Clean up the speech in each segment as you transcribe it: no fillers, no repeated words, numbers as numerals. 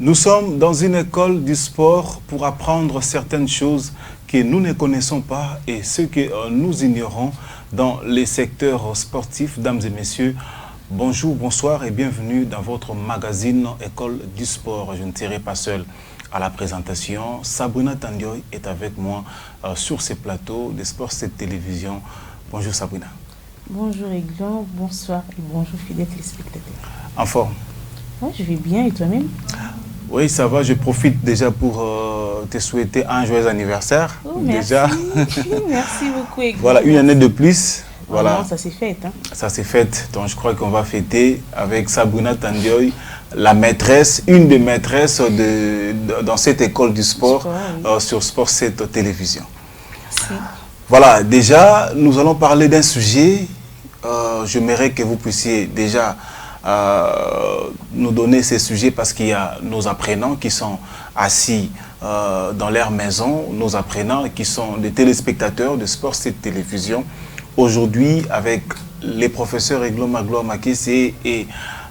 Nous sommes dans une école du sport pour apprendre certaines choses que nous ne connaissons pas et ce que nous ignorons dans les secteurs sportifs. Dames et messieurs, bonjour, bonsoir et bienvenue dans votre magazine École du sport. Je ne serai pas seul à la présentation. Sabrina Tandioy est avec moi sur ce plateau de Sport 7 Télévision. Bonjour Sabrina. Bonjour Aiglon, bonsoir et bonjour fidèles téléspectateurs. En forme? Oui, je vais bien et toi-même? Oui, ça va. Je profite déjà pour te souhaiter un joyeux anniversaire. Oh, merci. Déjà. Merci beaucoup Aiglon. Voilà, une année de plus. Voilà. Non, ça s'est fait. Hein. Ça s'est fait. Donc je crois qu'on va fêter avec Sabrina Tandioy, la maîtresse, une des maîtresses dans cette école du sport, oui. Sur Sport 7 Télévision. Merci. Voilà, déjà, nous allons parler d'un sujet. J'aimerais que vous puissiez déjà nous donner ces sujets parce qu'il y a nos apprenants qui sont assis dans leur maison, nos apprenants qui sont des téléspectateurs de Sport 7 Télévision. Aujourd'hui, avec les professeurs Aiglon Magloire Makissé et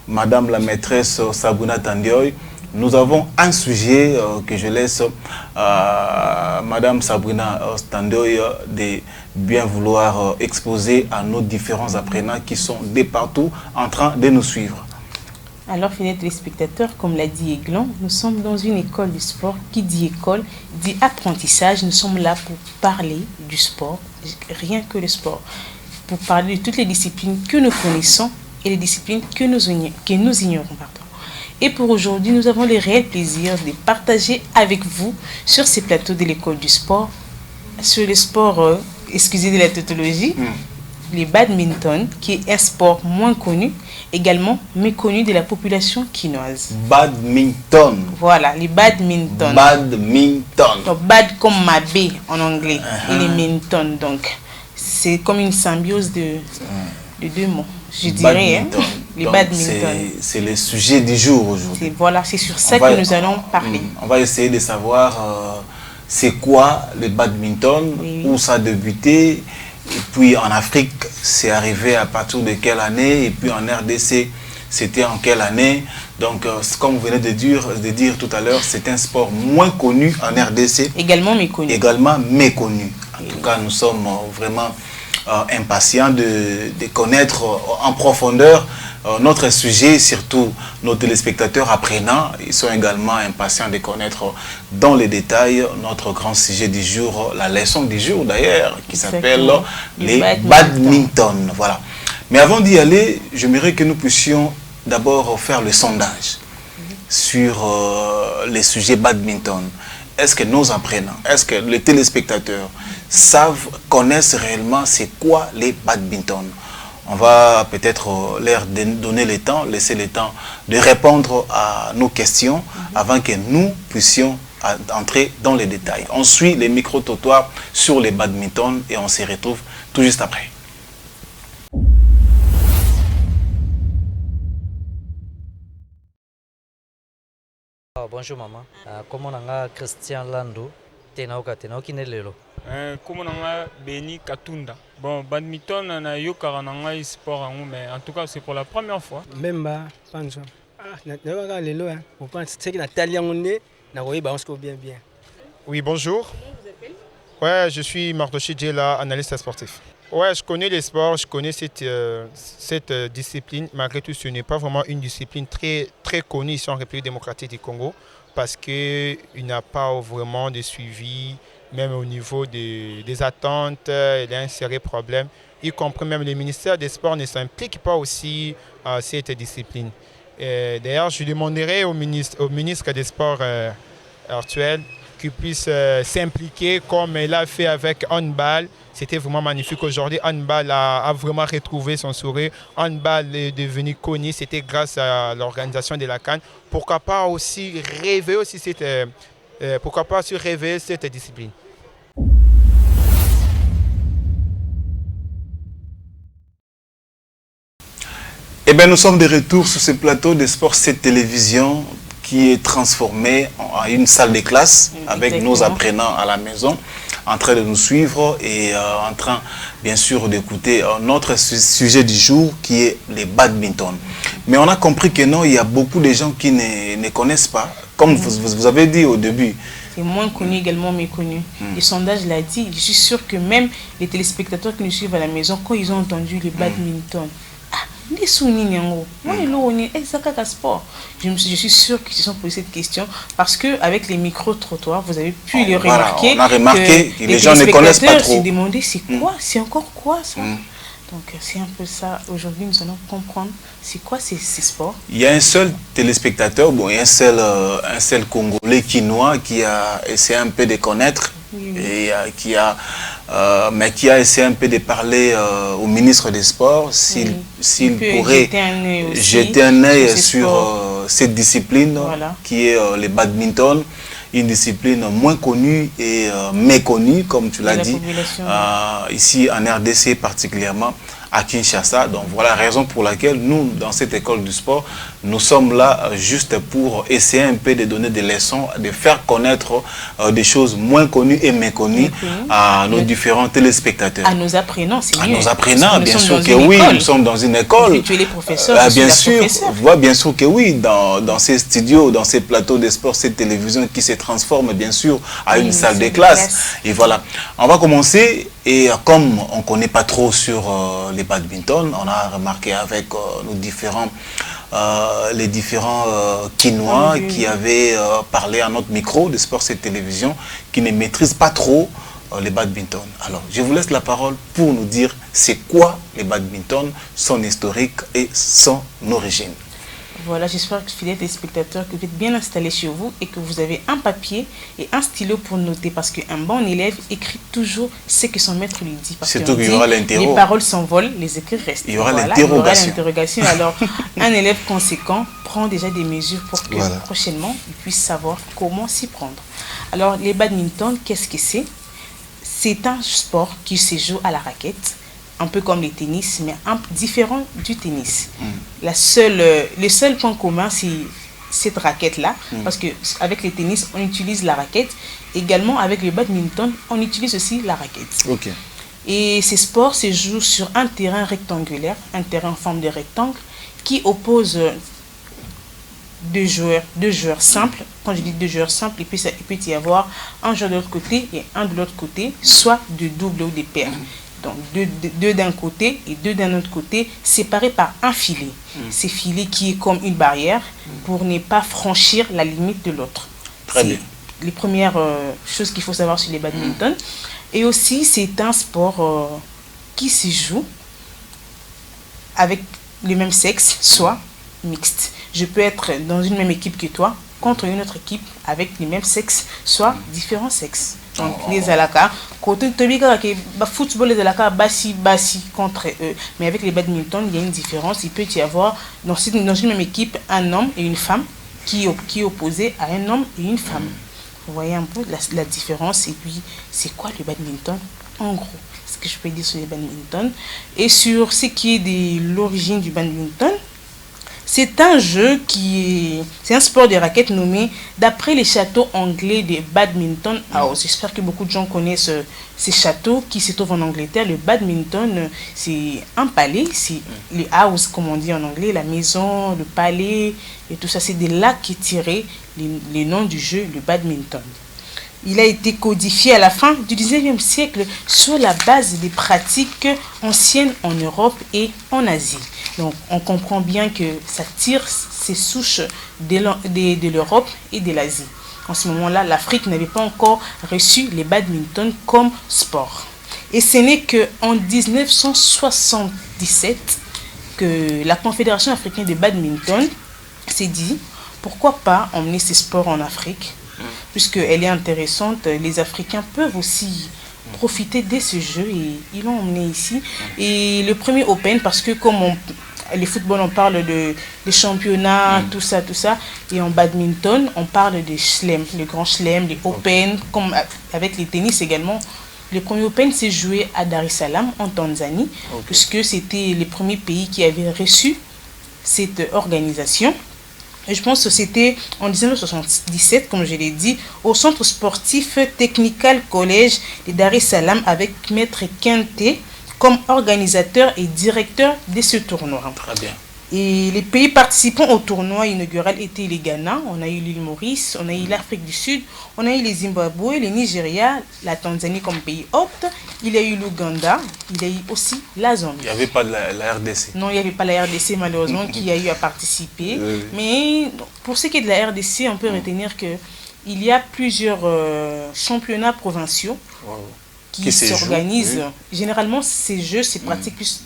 Madame la maîtresse Sabrina Tandioy, nous avons un sujet que je laisse Madame Sabrina Tandioy de bien vouloir exposer à nos différents apprenants qui sont de partout en train de nous suivre. Alors, fidèles téléspectateurs, comme l'a dit Aiglon, nous sommes dans une école du sport. Qui dit école, dit apprentissage. Nous sommes là pour parler du sport, rien que le sport, pour parler de toutes les disciplines que nous connaissons et les disciplines que nous ignorons. Pardon. Et pour aujourd'hui, nous avons le réel plaisir de partager avec vous sur ces plateaux de l'école du sport, sur le sport, excusez de la tautologie, le badminton, qui est un sport moins connu, également méconnu de la population quinoise. Badminton. Voilà, le badminton. Badminton. Donc, bad comme ma B en anglais, et le minton, donc c'est comme une symbiose de deux mots, je dirais. Hein, le badminton. C'est le sujet du jour aujourd'hui. Voilà, c'est sur ça que nous allons parler. On va essayer de savoir c'est quoi le badminton, où ça a débuté, et puis en Afrique, c'est arrivé à partir de quelle année, et puis en RDC, c'était en quelle année. Donc, comme vous venez de dire tout à l'heure, c'est un sport moins connu en RDC. Également méconnu. Également méconnu. En tout cas, nous sommes vraiment impatients de connaître en profondeur notre sujet, surtout nos téléspectateurs apprenants. Ils sont également impatients de connaître dans les détails notre grand sujet du jour, la leçon du jour d'ailleurs, qui s'appelle les badminton. Voilà. Mais avant d'y aller, j'aimerais que nous puissions d'abord faire le sondage sur les sujets badminton. Est-ce que nos apprenants, est-ce que les téléspectateurs connaissent réellement c'est quoi les badminton? On va peut-être leur donner le temps, laisser le temps de répondre à nos questions avant que nous puissions entrer dans les détails. On suit les micro-trottoirs sur les badminton et on se retrouve tout juste après. Bonjour maman. Comment on a Christian Lando? Tenauki Nelelo. Comment on a Beni Katunda. Bon, badminton, on a eu un sport, mais en tout cas, c'est pour la première fois. Même pas, Oui, bonjour. Ouais, je suis Mardochi Djela, analyste sportif. Ouais, je connais les sports, je connais cette discipline. Malgré tout, ce n'est pas vraiment une discipline très connue ici en République démocratique du Congo parce qu'il n'y a pas vraiment de suivi, même au niveau des attentes, il y a un sérieux problème, y compris même le ministère des Sports ne s'implique pas aussi à cette discipline. D'ailleurs, je demanderai au ministre des Sports actuel qu'il puisse s'impliquer comme il a fait avec handball. C'était vraiment magnifique aujourd'hui. Handball a vraiment retrouvé son sourire. Handball est devenu connu. C'était grâce à l'organisation de la CAN. Pourquoi pas aussi rêver aussi cette discipline. Eh bien, nous sommes de retour sur ce plateau de Sport 7 Télévision qui est transformé en une salle de classe avec nos apprenants à la maison en train de nous suivre et en train bien sûr d'écouter notre sujet du jour qui est les badminton. Mais on a compris que non, il y a beaucoup de gens qui ne connaissent pas. Comme vous avez dit au début. C'est moins connu, également méconnu. Le sondage l'a dit. Je suis sûr que même les téléspectateurs qui nous suivent à la maison, quand ils ont entendu le badminton, je suis sûr qu'ils se sont posé cette question parce qu'avec les micro-trottoirs, vous avez pu le remarquer. On a remarqué que les gens ne connaissent pas trop. Se demandaient c'est quoi, c'est encore quoi ça. Donc c'est un peu ça. Aujourd'hui, nous allons comprendre c'est quoi ces sports. Il y a un seul téléspectateur, bon, il y a un seul Congolais quinois qui a essayé un peu de connaître et qui a essayé un peu de parler au ministre des Sports s'il pourrait jeter un œil sur cette discipline qui est le badminton. Une discipline moins connue et méconnue, comme tu l'as dit, ici en RDC particulièrement, à Kinshasa. Donc voilà la raison pour laquelle nous, dans cette école du sport, nous sommes là juste pour essayer un peu de donner des leçons, de faire connaître des choses moins connues et méconnues à nos différents téléspectateurs. À nos apprenants, c'est mieux. À nos apprenants, bien sûr que oui, nous sommes dans une école. Tu es les professeurs, bien sûr que oui, dans ces studios, dans ces plateaux de sport, cette télévision qui se transforme bien sûr à une salle de classe. Et voilà, on va commencer. Et comme on ne connaît pas trop sur les badminton, on a remarqué avec les différents Quinois qui avaient parlé à notre micro de Sport et Télévision, qui ne maîtrisent pas trop les badminton. Alors, je vous laisse la parole pour nous dire c'est quoi les badminton, son historique et son origine. Voilà, j'espère que fidèles téléspectateurs, que vous êtes bien installés chez vous et que vous avez un papier et un stylo pour noter, parce qu'un bon élève écrit toujours ce que son maître lui dit. Surtout qu'il y aura l'interro. Les paroles s'envolent, les écrits restent. Il y aura l'interrogation. Alors, un élève conséquent prend déjà des mesures pour que prochainement, il puisse savoir comment s'y prendre. Alors, les badminton, qu'est-ce que c'est? C'est un sport qui se joue à la raquette, un peu comme le tennis, mais différent du tennis. Le seul point commun, c'est cette raquette-là, parce qu'avec le tennis, on utilise la raquette. Également, avec le badminton, on utilise aussi la raquette. Et ces sports se jouent sur un terrain rectangulaire, un terrain en forme de rectangle, qui oppose deux joueurs simples. Quand je dis deux joueurs simples, il peut y avoir un joueur de l'autre côté et un de l'autre côté, soit de double ou de paire. Donc deux d'un côté et deux d'un autre côté, séparés par un filet. Ce filet qui est comme une barrière pour ne pas franchir la limite de l'autre. Très bien. Les premières choses qu'il faut savoir sur les badminton. Et aussi, c'est un sport qui se joue avec le même sexe, soit mixte. Je peux être dans une même équipe que toi, contre une autre équipe avec le même sexe, soit différents sexes. Donc les alaka, côté football les alaka bassi contre eux, mais avec les badminton il y a une différence. Il peut y avoir dans une même équipe un homme et une femme qui est opposé à un homme et une femme. Vous voyez un peu la différence. Et puis c'est quoi le badminton en gros, ce que je peux dire sur le badminton. Et sur ce qui est de l'origine du badminton, c'est un jeu c'est un sport de raquettes nommé d'après les châteaux anglais de Badminton House. J'espère que beaucoup de gens connaissent ces châteaux qui se trouvent en Angleterre. Le badminton, c'est un palais, c'est le house comme on dit en anglais, la maison, le palais et tout ça. C'est de là qu'est tiré le nom du jeu, le badminton. Il a été codifié à la fin du 19e siècle sur la base des pratiques anciennes en Europe et en Asie. Donc, on comprend bien que ça tire ses souches de l'Europe et de l'Asie. En ce moment-là, l'Afrique n'avait pas encore reçu les badminton comme sport. Et ce n'est qu'en 1977 que la Confédération africaine de badminton s'est dit pourquoi pas emmener ces sports en Afrique, puisqu'elle est intéressante. Les Africains peuvent aussi profiter de ce jeu et ils l'ont emmené ici. Et le premier Open, parce que comme les football, on parle de championnats, tout ça, et en badminton, on parle des chelem, les grands chelem, les Open, comme avec les tennis également. Le premier Open s'est joué à Dar es Salaam, en Tanzanie, puisque c'était le premier pays qui avait reçu cette organisation. Et je pense que c'était en 1977, comme je l'ai dit, au centre sportif Technical College de Dar es Salaam avec Maître Kente comme organisateur et directeur de ce tournoi. Très bien. Et les pays participants au tournoi inaugural étaient les Ghana, on a eu l'île Maurice, on a eu l'Afrique du Sud, on a eu les Zimbabwe, le Nigeria, la Tanzanie comme pays hôte, il y a eu l'Ouganda, il y a eu aussi la Zambie. Il n'y avait pas la RDC. Non, il n'y avait pas la RDC malheureusement qui a eu à participer. Mais pour ce qui est de la RDC, on peut retenir que il y a plusieurs championnats provinciaux qui s'organisent. Généralement, ces jeux, c'est pratique plus...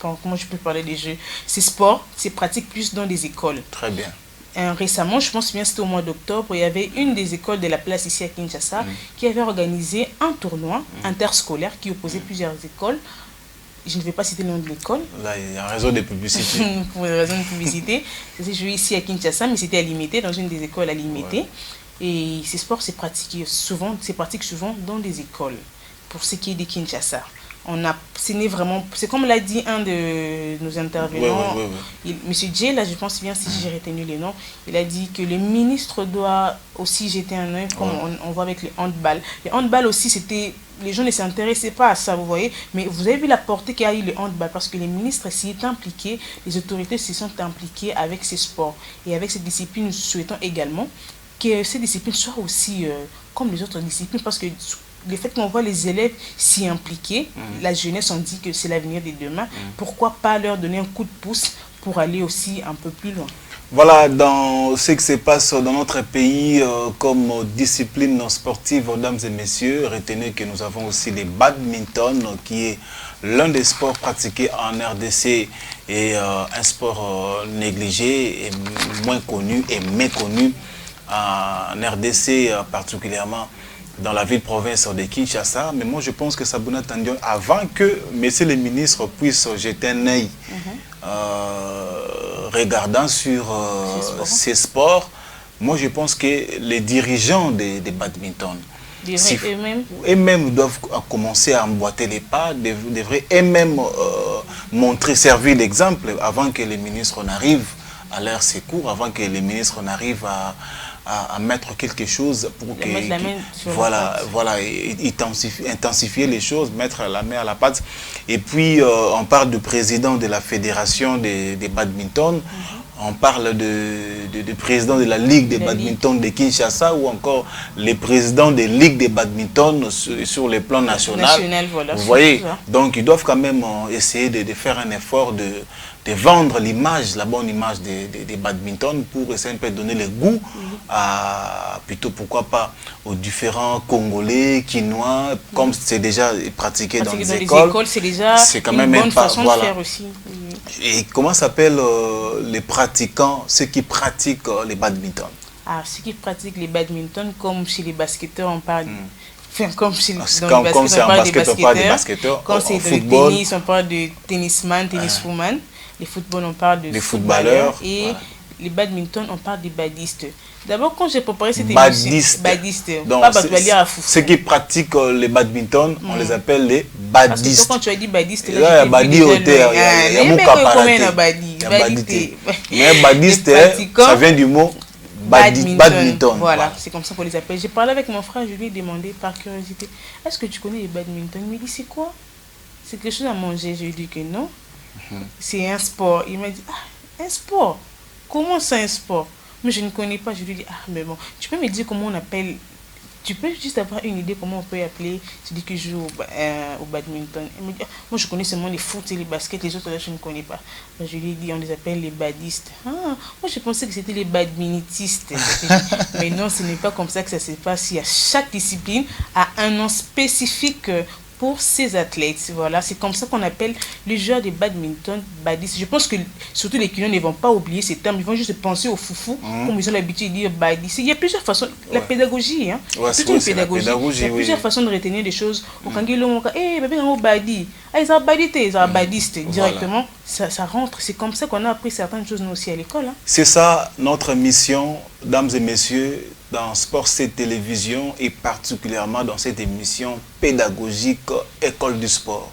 Comment je peux parler des jeux? Ces sports, c'est pratique plus dans des écoles. Très bien. Récemment, je pense bien c'était au mois d'octobre, il y avait une des écoles de la place ici à Kinshasa qui avait organisé un tournoi interscolaire qui opposait plusieurs écoles. Je ne vais pas citer le nom de l'école. Là, il y a un réseau de publicité. Pour des raisons de publicité. C'est joué ici à Kinshasa, mais c'était à Limité, dans une des écoles à Limité. Et ces sports, c'est pratiqué souvent dans des écoles, pour ce qui est de Kinshasa. C'est comme l'a dit un de nos intervenants, Monsieur J, là je pense bien si j'ai retenu les noms, il a dit que le ministre doit aussi jeter un œil, comme on voit avec le handball. Le handball aussi, les gens ne s'intéressaient pas à ça, vous voyez, mais vous avez vu la portée qu'a eu le handball, parce que les ministres s'y sont impliqués, les autorités s'y sont impliquées avec ces sports. Et avec ces disciplines, nous souhaitons également que ces disciplines soient aussi comme les autres disciplines, parce que le fait qu'on voit les élèves s'y impliquer, la jeunesse, on dit que c'est l'avenir de demain, pourquoi pas leur donner un coup de pouce pour aller aussi un peu plus loin? Voilà, dans ce qui se passe dans notre pays comme discipline sportive, mesdames et messieurs, retenez que nous avons aussi le badminton, qui est l'un des sports pratiqués en RDC et un sport négligé et moins connu et méconnu en RDC particulièrement dans la ville-province de Kinshasa. Mais moi, je pense que Sabouna Tandion, avant que messieurs les ministres puissent jeter un œil regardant sur ces sports, moi, je pense que les dirigeants des badminton eux-mêmes doivent commencer à emboîter les pas, devraient eux-mêmes servir l'exemple avant que les ministres n'arrivent à leur secours, avant que les ministres n'arrivent à mettre quelque chose pour que intensifier les choses, mettre la main à la pâte. Et puis on parle du président de la fédération des badminton, on parle du président de la Ligue des badminton de Kinshasa, ou encore les présidents des ligues des badminton sur le plan national. Vous voyez, donc ils doivent quand même essayer de faire un effort de vendre l'image, la bonne image des badminton, pour essayer de donner le goût plutôt pourquoi pas aux différents Congolais, Quinois, comme c'est déjà pratiqué dans les écoles. C'est quand même une bonne façon de faire aussi. Et comment s'appellent les pratiquants, ceux qui pratiquent les badminton? Ceux qui pratiquent les badminton, comme chez les basketteurs, on parle... Comme c'est en basket, on parle des basketteurs. Quand c'est le tennis, on parle de tennisman, tenniswoman. Les football, on parle de footballeurs. Et les badminton, on parle des badistes. D'abord, quand j'ai préparé cette émission, badistes. Donc, ceux qui pratiquent les badminton, on les appelle les badistes. Parce que quand tu as dit badistes, il y a badi au terre, il y a mais badiste, ça vient du mot badminton. Voilà, c'est comme ça qu'on les appelle. J'ai parlé avec mon frère, je lui ai demandé par curiosité, est-ce que tu connais les badminton? Il m'a dit, c'est quoi? C'est quelque chose à manger. Je lui ai dit que non. C'est un sport. Il m'a dit, un sport? Comment c'est un sport? Mais je ne connais pas. Je lui ai dit, mais bon, tu peux me dire comment on appelle? Tu peux juste avoir une idée comment on peut appeler celui qui joue au badminton? Il me dit, moi je connais seulement les foot et les baskets, les autres là je ne connais pas. Je lui ai dit, on les appelle les badistes. Moi je pensais que c'était les badminitistes. Mais non, ce n'est pas comme ça que ça se passe. Chaque discipline a un nom spécifique pour ces athlètes. Voilà, c'est comme ça qu'on appelle les joueurs de badminton badistes. Je pense que surtout les clients ne vont pas oublier ces termes, ils vont juste penser aux foufous, comme ils ont l'habitude de dire badistes. Il y a plusieurs façons, la pédagogie, toute une pédagogie. Il y a plusieurs façons de retenir des choses. Au Kangelo, badi, ils ont badité, ils ont badiste directement. Ça rentre, c'est comme ça qu'on a appris certaines choses nous aussi à l'école. C'est ça notre mission, dames et messieurs, dans Sport C Télévision et particulièrement dans cette émission pédagogique École du Sport.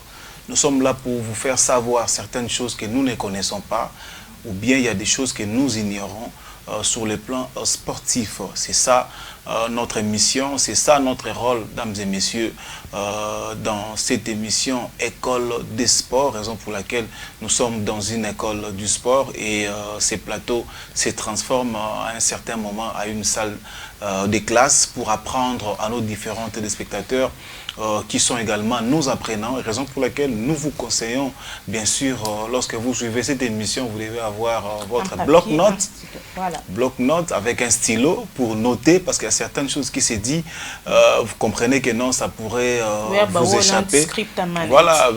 Nous sommes là pour vous faire savoir certaines choses que nous ne connaissons pas, ou bien il y a des choses que nous ignorons. sur le plan sportif. C'est ça notre émission, c'est ça notre rôle, dames et messieurs, dans cette émission École des sports, raison pour laquelle nous sommes dans une école du sport et ces plateaux se transforment à un certain moment à une salle de classe pour apprendre à nos différents téléspectateurs qui sont également nos apprenants, raison pour laquelle nous vous conseillons, bien sûr, lorsque vous suivez cette émission, vous devez avoir votre bloc-notes, voilà. Bloc-notes avec un stylo pour noter, parce qu'il y a certaines choses qui se disent, vous comprenez que non, ça pourrait vous échapper. Voilà,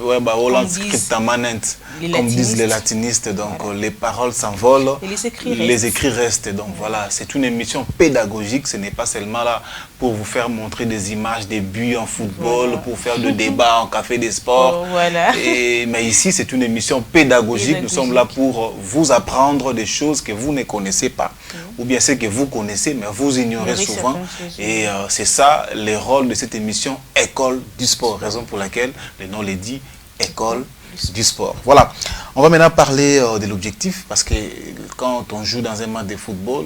comme disent les latinistes, donc voilà. Les paroles s'envolent, les écrits restent. Donc voilà, c'est une émission pédagogique, ce n'est pas seulement là pour vous faire montrer des images, des buts en football, pour faire des débats en café des sports. Voilà. Mais ici, c'est une émission pédagogique. Nous sommes là pour vous apprendre des choses que vous ne connaissez pas. Ou bien ce que vous connaissez, mais vous ignorez souvent. Et c'est ça, le rôle de cette émission École du sport. Raison pour laquelle le nom le dit, École du sport. Voilà. On va maintenant parler de l'objectif, parce que quand on joue dans un match de football,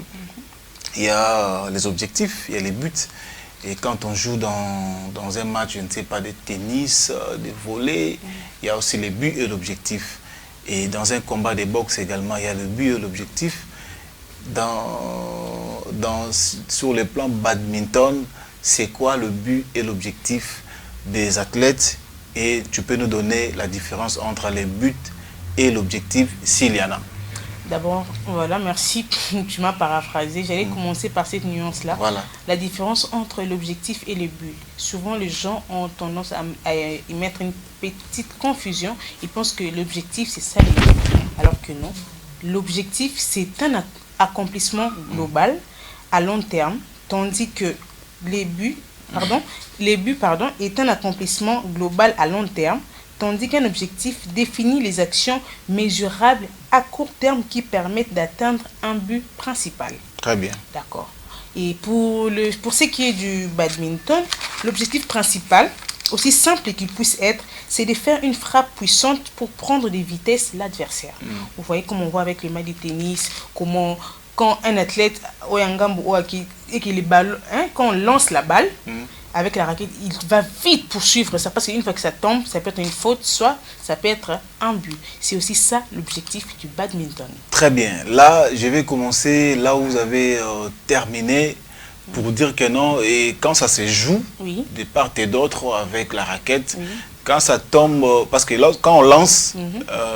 il y a les objectifs, il y a les buts. Et quand on joue dans un match, je ne sais pas, de tennis, de volley, il y a aussi les buts et l'objectif. Et dans un combat de boxe également, il y a le but et l'objectif. Sur le plan badminton, c'est quoi le but et l'objectif des athlètes? Et tu peux nous donner la différence entre les buts et l'objectif, s'il y en a. D'abord, voilà, merci, tu m'as paraphrasé. J'allais commencer par cette nuance-là. Voilà. La différence entre l'objectif et le but. Souvent, les gens ont tendance à y mettre une petite confusion. Ils pensent que l'objectif, c'est ça le but. Alors que non. L'objectif, c'est un accomplissement global à long terme, tandis que les buts, est un accomplissement global à long terme, tandis qu'un objectif définit les actions mesurables à court terme qui permettent d'atteindre un but principal. Très bien. D'accord. Et pour ce qui est du badminton, l'objectif principal, aussi simple qu'il puisse être, c'est de faire une frappe puissante pour prendre de vitesse l'adversaire. Vous voyez comme on voit avec le match de tennis, comment quand un athlète quand on lance la balle, avec la raquette, il va vite poursuivre ça, parce qu'une fois que ça tombe, ça peut être une faute, soit ça peut être un but. C'est aussi ça l'objectif du badminton. Très bien. Là, je vais commencer là où vous avez terminé, pour dire que non, et quand ça se joue, de part et d'autre avec la raquette, quand ça tombe, parce que là, quand on lance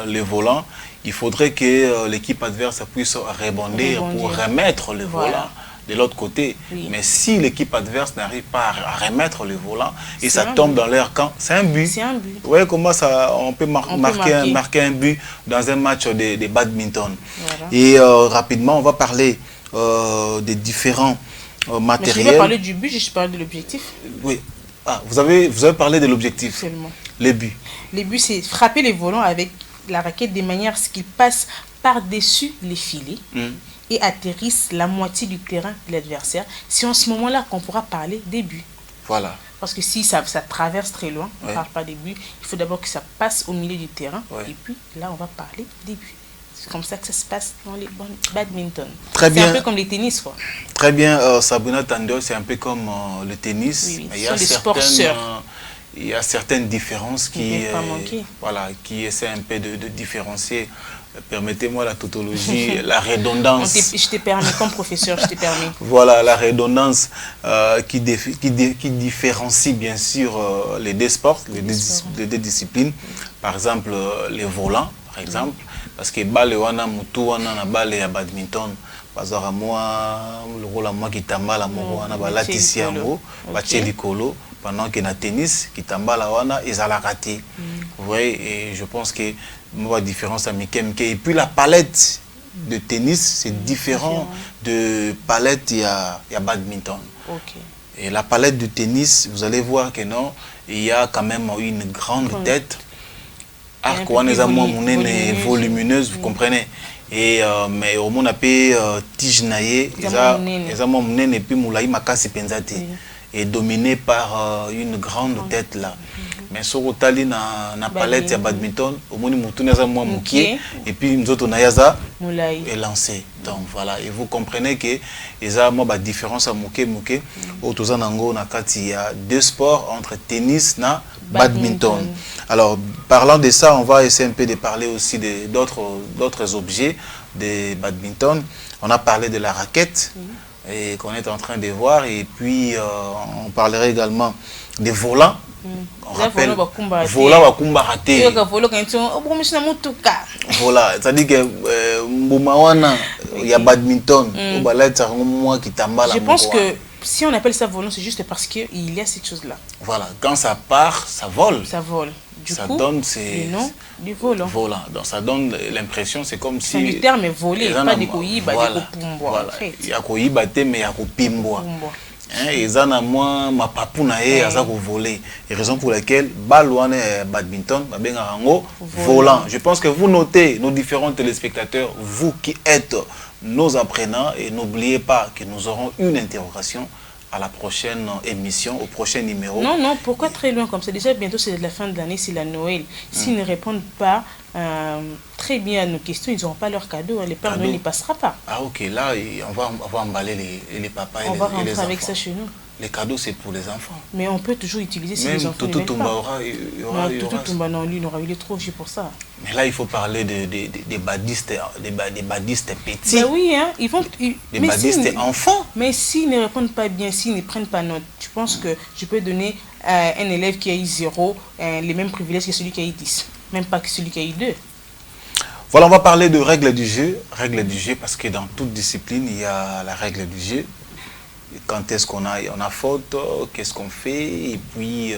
le volant, il faudrait que l'équipe adverse puisse rebondir pour remettre le volant de l'autre côté. Mais si l'équipe adverse n'arrive pas à remettre le volant et ça tombe dans leur camp, c'est un but. C'est un but. Vous voyez comment ça, on peut marquer un but dans un match de badminton. Voilà. Et rapidement, on va parler des différents matériels. Mais je vais parler du but, je parle de l'objectif. Oui. Ah, vous avez parlé de l'objectif. Seulement. Les buts. Les buts, c'est frapper les volants avec la raquette de manière à ce qu'ils passent par-dessus les filets et atterrissent la moitié du terrain de l'adversaire. C'est en ce moment-là qu'on pourra parler des buts. Voilà. Parce que si ça traverse très loin, on ne parle pas des buts. Il faut d'abord que ça passe au milieu du terrain. Et puis là, on va parler des buts. C'est comme ça que ça se passe dans les badminton. Très bien. C'est un peu comme les tennis, quoi. Très bien, Sabrina Tando, c'est un peu comme le tennis. Oui, il y a des sports sœurs. Il y a certaines différences qui essaient un peu de différencier. Permettez-moi la tautologie, la redondance. Je t'ai permis, comme professeur, je t'ai permis. Voilà, la redondance qui différencie bien sûr les deux sports, les deux disciplines. Par exemple, les volants, par exemple. Parce que balle wana mutu wana na balle ya badminton. Bazara moi, le rôle à moi qui tamba la moko wana balatisi yango, batie likolo. Pendant que na tennis, qui tamba la wana, ils ont la raté. Vous voyez, et je pense que la différence à Mikem. Et puis la palette de tennis, c'est différent de palette il y a badminton. Et la palette de tennis, vous allez voir que non, il y a quand même une grande tête. Arc volumineuse, vous comprenez. Et mais au monde appelé tige naie, ils ont et puis moulaï makasi penzate. Est dominé par une grande tête là. mais sur otali na palette ya badminton omoni mutu naza mwa mukie et puis nzoto na yaza est lancé. Donc voilà, et vous comprenez que eza moi ba différence à mukie au toza nango na kati il y a deux sports entre tennis na badminton. Alors parlant de ça, on va essayer un peu de parler aussi d'autres objets de badminton. On a parlé de la raquette et qu'on est en train de voir, et puis on parlerait également des volants. On rappelle volant wa kumba raté. Voilà, c'est-à-dire que Mboumawana, il y a badminton. Je pense que si on appelle ça volant, c'est juste parce qu'il y a cette chose-là. Voilà, quand ça part, ça vole. Ça vole. Du ça coup, donne le nom du volant. Volant. Donc ça donne l'impression, c'est comme si... Le terme est volé, pas des koyiba, des kopumboa. Voilà, il y a koyiba mais il y a kopimboa. Et ça na moi ma papuna et ça ko voler. Et raison pour laquelle balouane badminton ba benga rango volant. Je pense que vous notez, nos différents téléspectateurs, vous qui êtes nos apprenants, et n'oubliez pas que nous aurons une interrogation à la prochaine émission, au prochain numéro. Non, non, pourquoi très loin comme ça? Déjà, bientôt, c'est la fin de l'année, c'est la Noël. S'ils ne répondent pas très bien à nos questions, ils n'auront pas leur cadeau. Le Père Noël n'y passera pas. Ah, ok, là, on va emballer les papas et les enfants. On va rentrer avec ça chez nous. Les cadeaux, c'est pour les enfants. Mais on peut toujours utiliser si les enfants Toto Tumba aura... Toto Tumba, non, lui, il est trop vieux pour ça. Mais là, il faut parler des badistes petits. Ben oui, hein, ils vont... Des badistes enfants. Mais s'ils ne répondent pas bien, s'ils ne prennent pas note, tu penses que je peux donner à un élève qui a eu 0 les mêmes privilèges que celui qui a eu 10, même pas que celui qui a eu 2. Voilà, on va parler de règles du jeu. Règles du jeu, parce que dans toute discipline, il y a la règle du jeu. Quand est-ce qu'on a faute, qu'est-ce qu'on fait, et puis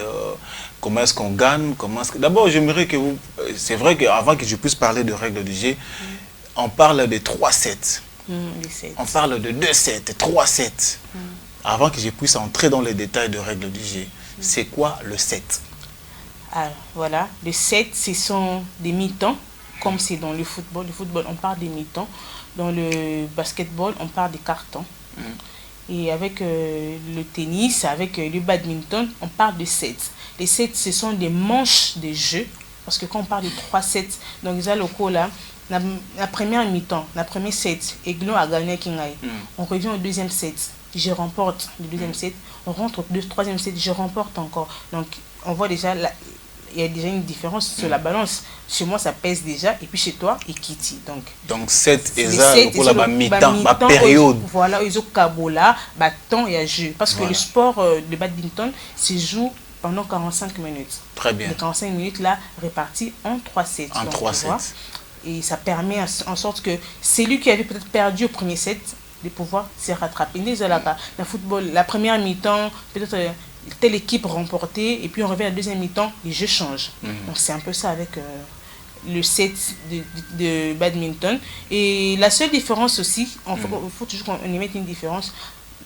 comment est-ce qu'on gagne, D'abord, j'aimerais que vous... C'est vrai qu'avant que je puisse parler de règles du jeu, on parle de 3 sets. On parle de 2 sets, 3 sets. Avant que je puisse entrer dans les détails de règles du jeu, c'est quoi le set? Alors, voilà, le set, ce sont des mi-temps, comme c'est dans le football. Le football, on parle des mi-temps. Dans le basketball, on parle des cartons. Et avec le tennis, avec le badminton, on parle de sets. Les sets, ce sont des manches de jeu. Parce que quand on parle de 3 sets, donc ils ont le coup là, la première mi-temps, la première set, Aiglon a gagné Kingaï. On revient au deuxième set, je remporte le deuxième set. On rentre au troisième set, je remporte encore. Donc on voit déjà, il y a déjà une différence sur la balance. Chez moi, ça pèse déjà, et puis chez toi, et Kitty. Donc 7 et ça, pour la mi-temps, ma période. Voilà, ils ont Kabola, temps et à jeu. Parce que le sport de badminton se joue pendant 45 minutes. Très bien. Les 45 minutes là, répartis en 3 sets. En 3 sets. Et ça permet en sorte que celui qui avait peut-être perdu au premier set, de pouvoir se rattraper. La football, la première mi-temps, peut-être... telle équipe remportée, et puis on revient à la deuxième mi-temps, les jeux changent. Donc c'est un peu ça avec le set de badminton. Et la seule différence aussi, il faut toujours qu'on y mette une différence,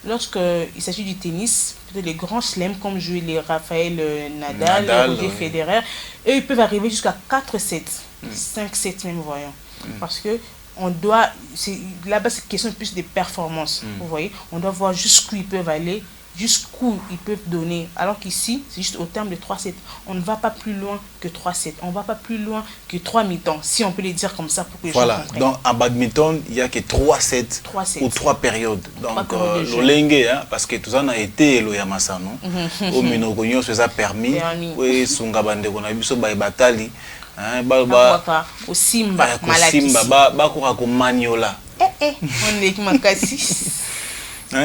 lorsqu'il s'agit du tennis, peut-être les grands chelems comme jouent les Raphaël Nadal, Roger Federer, eux ils peuvent arriver jusqu'à 4 sets, 5 sets même, voyons. Parce que on doit, là-bas c'est question plus de performance, vous voyez, on doit voir jusqu'où ils peuvent aller, jusqu'où ils peuvent donner. Alors qu'ici, c'est juste au terme de 3 sets. On ne va pas plus loin que 3 sets. On ne va pas plus loin que 3 mi-temps, si on peut les dire comme ça pour que les gens comprennent. Donc en badminton, il n'y a que 3 sets, ou 3 périodes. Donc l'olenge, parce que tout ça a été le Yamasano, au Minogonyo, ça a permis, oui, Sungabande, on a vu ce batali, au Simba, Maniola. On est makasi.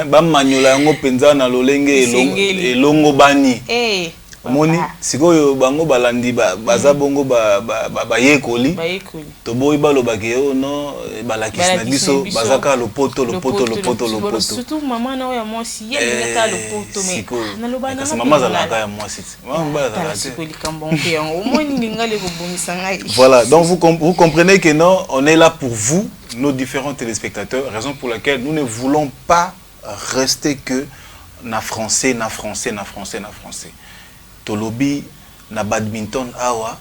Ba manyola yango penza na lolenge elongo bani moni sikoyo bango balandi baza bongo ba yekoli to boyi baloba ke no balakisi na biso bazaka lopoto surtout maman na ya mwasi yeli na lopoto me na loba na maman za la ya mwasi maman ba za la sikoli kambonke yango moni ngale ko bongisa ngai. Voilà, donc vous comprenez que non, on est là pour vous, nos différents téléspectateurs, raison pour laquelle nous ne voulons pas rester que na français. Tolobi na badminton awa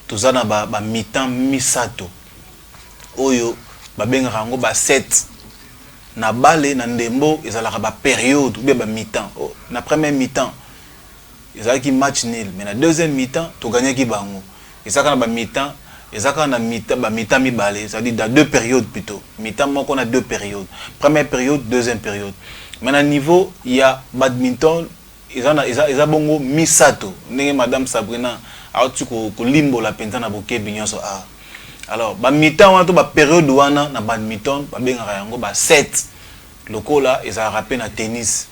tozana ba mi-temps misato oyo babenga rango ba 7 na bale na ndembo ezalaka ba période ou bien ba mi-temps. Na première mi-temps ezalaki match nul mais na deuxième mi-temps togagnaki bango ezaka na ba mi-temps ezaka na mi-temps mibale c'est-à-dire dans deux périodes plutôt mi-temps moko na deux périodes première période deuxième période mais na niveau il y a badminton eza bongo misato ndenge madame Sabrina auti ko limbola penza na bokebi nyonso a alors ba mi-temps wana to ba période wana na badminton ba bengaka yango ba 7 lokola eza rappelé na tennis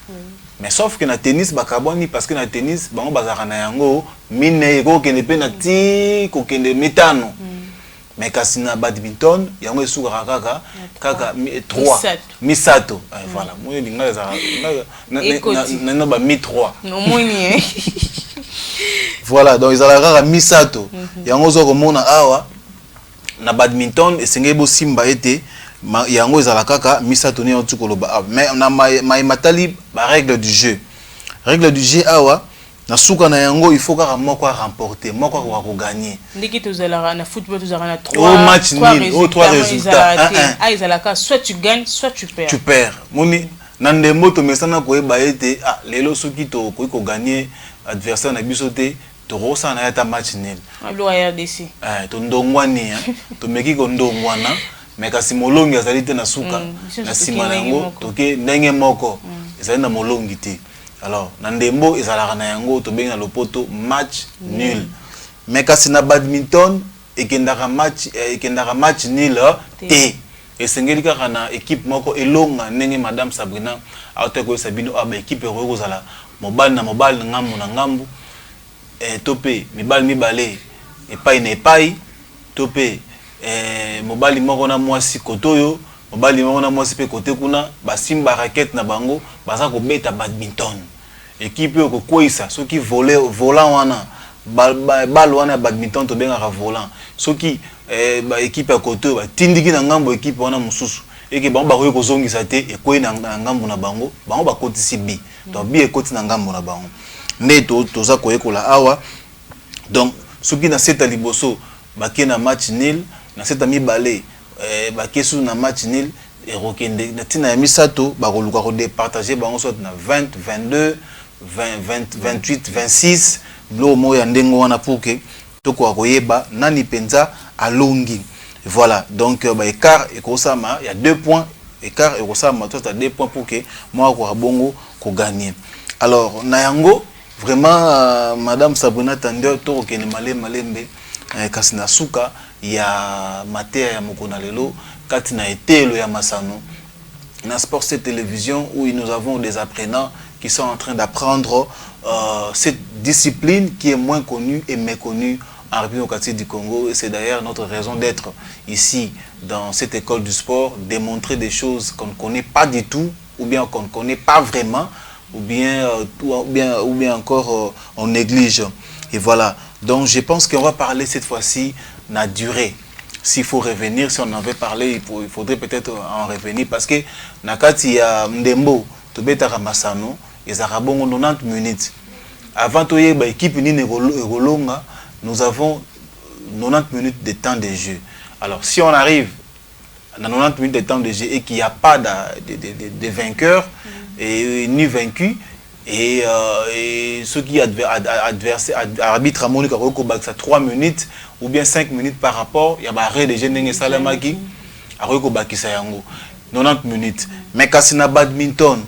mais sauf que na tennis bakaboni parce que na tennis bango bazaka na yango mine ko kende pe na ti ko kende mitano mais kasi na badminton yango esuka kaka 3 misato voilà moi linga eza na ba mi 3 no moni voilà donc ezala kaka misato yango zo komona awa na badminton esenge bo simba ete yango ezala kaka misato ne otu koloba mais na matali ba règle du jeu awa na suka na yango il faut kaka moko remporter moko ko gagner ndiki tozala na football tozala na 3 match nul 3 résultats ezalaka soit tu gagnes soit tu perds moni na ndembo to mesana ko eba ete lelo soki to ko gagner adversaire na biso te to rosa na yata match nul lo RDC to ndongwani to meki ko ndongwana mais kasi molongi azali te na suka na sima na yango toke ndenge moko ezali na molongi te alors na ndembo ezalaka na yango to benga lopoto match nul mais kasi na badminton ekendaka match nul te esengeli kaka na équipe moko elonga ndenge madame Sabrina aoteko sabino aba équipe ero kozala mobali na ngambu na ngambu tope mibale epai na epai tope mobali moko na mwasi kotoyo mobali moko na mwasi pe kote kuna basimba raquette na bango baza ko beta badminton équipe yo ko koisa soki volant wana bal wana badminton to benga volant soki ba équipe ya kotoyo batindiki na ngambo équipe wana mususu eke bango ba ko zongisa te ekoi na ngambo na bango bakotisi bi to bi ekoti na ngambo na bango nde toza koyekola awa donc soki na seta liboso bake na match nul na seta mibale bakesu na match nul erokende na tina ya misato bakoluka ko départager bango soit na 20 22 20 28 26 blo moya ndengo wana puke toko koyeba nani penza alongi voilà donc ba écart ekosama il y a 2 points écart ekosama toi tu as 2 points pour que moi ko bongo ko gagner alors na yango vraiment madame Sabrina Tande to okene malembe kasi na suka ya matea ya mokona lelo kati na etelo ya masano na Sport 7 télévision où nous avons des apprenants qui sont en train d'apprendre cette discipline qui est moins connue et méconnue en République démocratique du Congo et c'est d'ailleurs notre raison d'être ici dans cette école du sport, démontrer des choses qu'on ne connaît pas du tout ou bien qu'on ne connaît pas vraiment ou bien encore on néglige et voilà. Donc je pense qu'on va parler cette fois-ci de la durée. S'il faut revenir, si on en veut parler, il faudrait peut-être en revenir parce que nakati ya ndembo to betaka masano ezaka bongo 90 minutes. Avant to yeba équipe ni rolonga, nous avons 90 minutes de temps de jeu. Alors si on arrive dans 90 minutes de temps de jeu et qu'il n'y a pas de vainqueur et ni vaincu et ceux qui arbitre à Monica ça 3 minutes ou bien 5 minutes par rapport il y a barré de jeunes salamaki à Bakisa yango 90 minutes mais quand c'est na badminton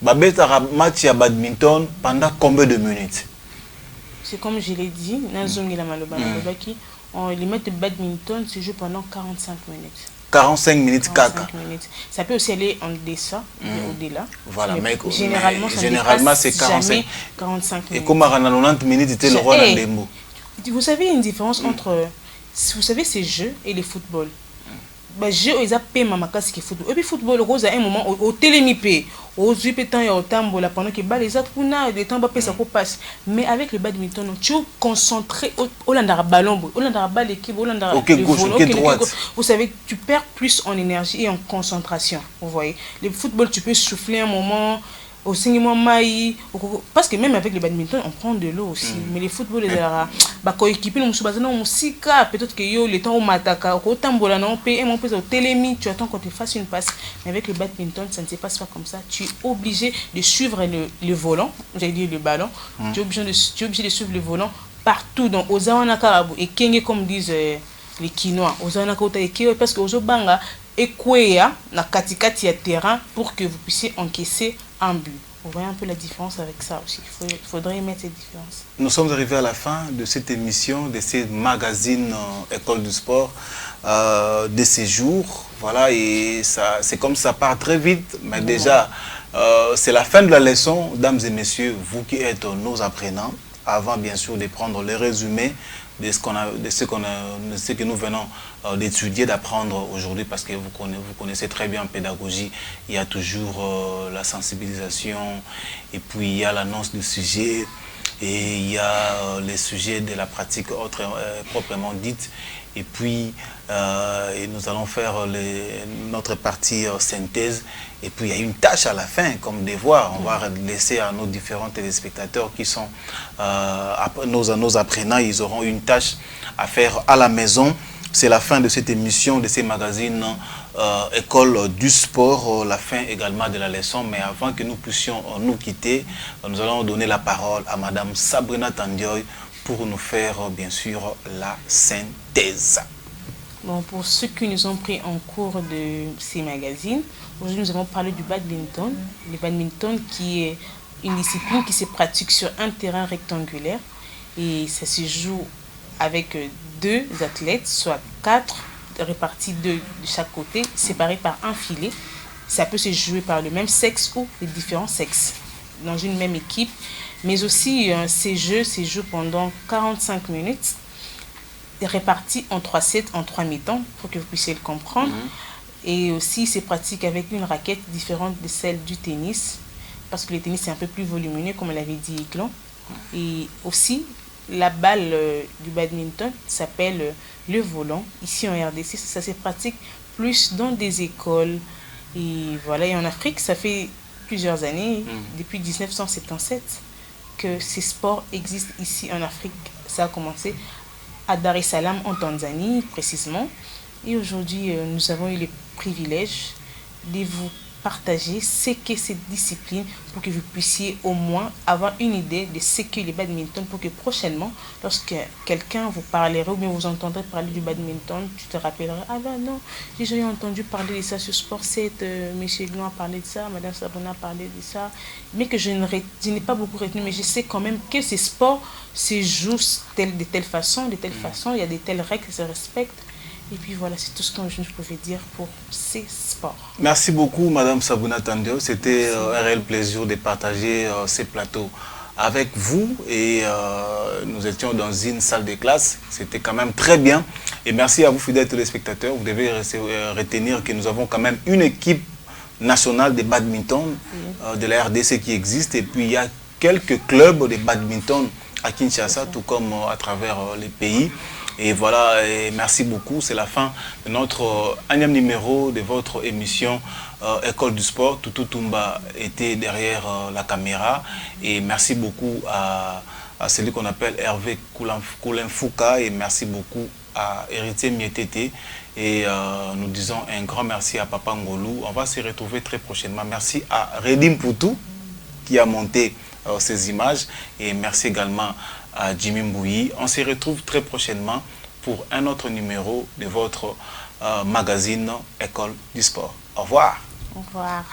babeta match ya badminton pendant combien de minutes? C'est comme je l'ai dit nazongi la maloba qui on limite de badminton se joue pendant 45 minutes. 45 minutes caca. Ça peut aussi aller en deçà, au-delà. Voilà, mais généralement c'est 45 minutes. Et comme à 90 minutes, c'était le rôle de mots. Vous savez, il y a une différence entre, vous savez, ces jeux et le football. Bah, jeu ils appellent ma casse qui football. Et puis football rose à un moment au télémipé, au temps et au temps la pendant que les autres kuna des temps ça passe. Mais avec le badminton, tu es concentré au landara ballon, au landara balle l'équipe, au landara droite. Vous savez, tu perds plus en énergie et en concentration. Vous voyez, le football tu peux souffler un moment. au cinéma maï, parce que même avec le badminton on prend de l'eau aussi, mais les football les ara ba coéquipier nous subazana musika, peut-être que yo le temps au mataka au tambola non paye mon peu au télémi, tu attends qu'on te fasse une passe, mais avec le badminton ça ne se passe pas comme ça, tu es obligé de suivre le volant, j'allais dire le ballon, tu es obligé de suivre le volant partout dans Ozawana Karabu et Kenge comme disent les Quinois, Ozawana Kota et Keo, parce que Ozobanga Ekwea na katikati ya terrain pour que vous puissiez encaisser un but. Vous voyez un peu la différence avec ça aussi. Il faudrait mettre cette différence. Nous sommes arrivés à la fin de cette émission, de ces magazines École du sport, de ces jours. Voilà, et c'est comme ça part très vite, mais déjà, c'est la fin de la leçon, dames et messieurs, vous qui êtes nos apprenants, avant bien sûr de prendre le résumé de ce que nous venons d'étudier, d'apprendre aujourd'hui, parce que vous connaissez très bien en pédagogie, il y a toujours la sensibilisation, et puis il y a l'annonce du sujet, et il y a les sujets de la pratique proprement dite, et puis nous allons faire notre partie synthèse, et puis il y a une tâche à la fin comme devoir. On va laisser à nos différents téléspectateurs qui sont nos apprenants, ils auront une tâche à faire à la maison. C'est la fin de cette émission, de ces magazines École du sport, la fin également de la leçon. Mais avant que nous puissions nous quitter, nous allons donner la parole à Madame Sabrina Tandioy pour nous faire bien sûr la synthèse. Bon, pour ceux qui nous ont pris en cours de ces magazines, aujourd'hui nous avons parlé du badminton. Le badminton qui est une discipline qui se pratique sur un terrain rectangulaire et ça se joue avec 2 athlètes, soit 4 répartis 2 de chaque côté, séparés par un filet. Ça peut se jouer par le même sexe ou les différents sexes dans une même équipe. Mais aussi, ces jeux se jouent pendant 45 minutes, répartis en 3 sets, en 3 mi-temps, pour que vous puissiez le comprendre. Et aussi, c'est pratique avec une raquette différente de celle du tennis, parce que le tennis est un peu plus volumineux, comme l'avait dit Eglon. Et aussi, la balle du badminton s'appelle le volant. Ici en RDC, ça se pratique plus dans des écoles. Et voilà, et en Afrique, ça fait plusieurs années, depuis 1977, que ces sports existent ici en Afrique. Ça a commencé à Dar es Salaam en Tanzanie précisément. Et aujourd'hui, nous avons eu le privilège de vous partager ce qu'est cette discipline pour que vous puissiez au moins avoir une idée de ce qu'est le badminton, pour que prochainement, lorsque quelqu'un vous parlera ou bien vous entendrez parler du badminton, tu te rappelleras, ah ben non, j'ai jamais entendu parler de ça sur Sport 7, M. Glon a parlé de ça, Mme Sabrina a parlé de ça, mais que je n'ai pas beaucoup retenu, mais je sais quand même que ces sports se jouent de telle façon, il y a de telles règles qui se respectent. Et puis voilà, c'est tout ce que je pouvais dire pour ces sports. Merci beaucoup, Madame Sabrina Tandioy. C'était un réel plaisir de partager ces plateaux avec vous. Et nous étions dans une salle de classe. C'était quand même très bien. Et merci à vous, fidèles téléspectateurs. Vous devez retenir que nous avons quand même une équipe nationale de badminton de la RDC qui existe. Et puis il y a quelques clubs de badminton à Kinshasa, tout comme à travers les pays. Et voilà, et merci beaucoup. C'est la fin de notre énième numéro de votre émission École du sport. Toutou Toumba était derrière la caméra. Et merci beaucoup à celui qu'on appelle Hervé Koulenfouka. Et merci beaucoup à Héritier Mietete. Et nous disons un grand merci à Papa Ngolou. On va se retrouver très prochainement. Merci à Redim Poutou qui a monté ces images. Et merci également à Jimmy Mbouyi. On se retrouve très prochainement pour un autre numéro de votre magazine École du sport. Au revoir. Au revoir.